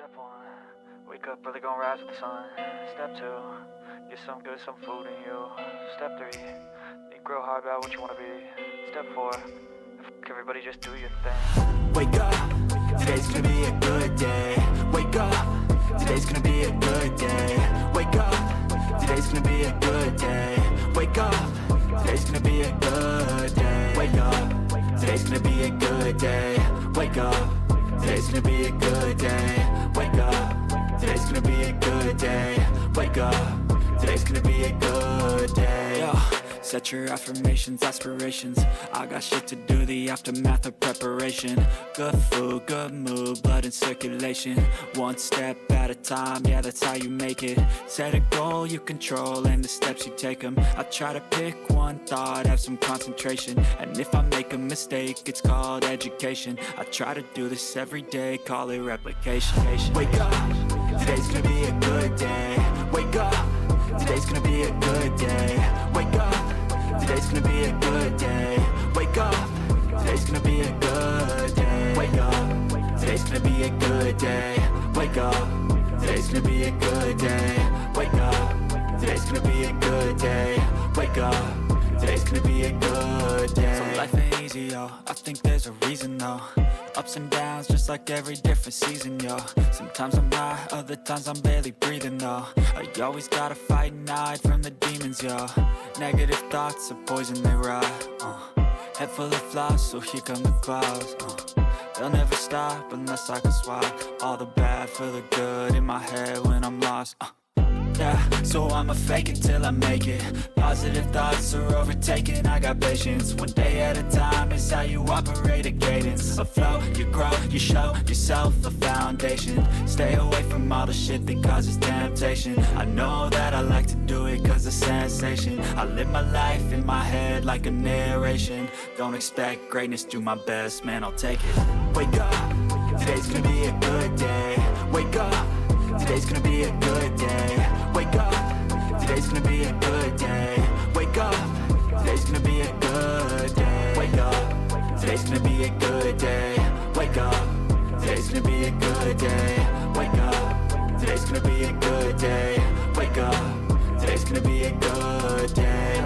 Step 1, wake up early, gonna rise with the sun. Step 2, get some good, some food in you. Step 3, think real hard about what you wanna be. Step 4, everybody just do your thing. Wake up, today's gonna be a good day. Wake up, today's gonna be a good day. Wake up, today's gonna be a good day. Wake up, today's gonna be a good day. Wake up, today's gonna be a good day. Wake up, today's gonna be a good day. Wake up, today's gonna be a good day. Wake up, today's gonna be a good day. Yo, set your affirmations, aspirations. I got shit to do, the aftermath of preparation. Good food, good mood, blood in circulation. One step at a time, yeah, that's how you make it. Set a goal you control and the steps you take them. I try to pick one thought, have some concentration. And if I make a mistake, it's called education. I try to do this every day, call it replication. Wake up, today's gonna be a good day. Wake up, today's gonna be a good day. Wake up, today's gonna be a good day. Wake up, today's gonna be a good day. Wake up, today's gonna be a good day. Wake up, today's gonna be a good day. Wake up, today's gonna be a good day. Wake up, today's gonna be a good day. So life ain't easy, yo, I think there's a reason though. Ups and downs, just like every different season, yo. Sometimes I'm high, other times I'm barely breathing, though. I always gotta fight and hide from the demons, yo. Negative thoughts are poison, they rot. Head full of flies, so here come the clouds. They'll never stop unless I can swap all the bad for the good in my head when I'm lost. Yeah, so I'ma fake it till I make it. Positive thoughts are overtaken, I got patience. One day at a time is how you operate a cadence. A flow, you grow, you show yourself a foundation. Stay away from all the shit that causes temptation. I know that I like to do it cause it's sensation. I live my life in my head like a narration. Don't expect greatness, do my best, man, I'll take it. Wake up, today's gonna be a good day. Wake up, today's gonna be a good day. Wake up, today's gonna be a good day. Wake up, today's gonna be a good day. Wake up, today's gonna be a good day. Wake up, today's gonna be a good day. Wake up, today's gonna be a good day. Wake up, today's gonna be a good day.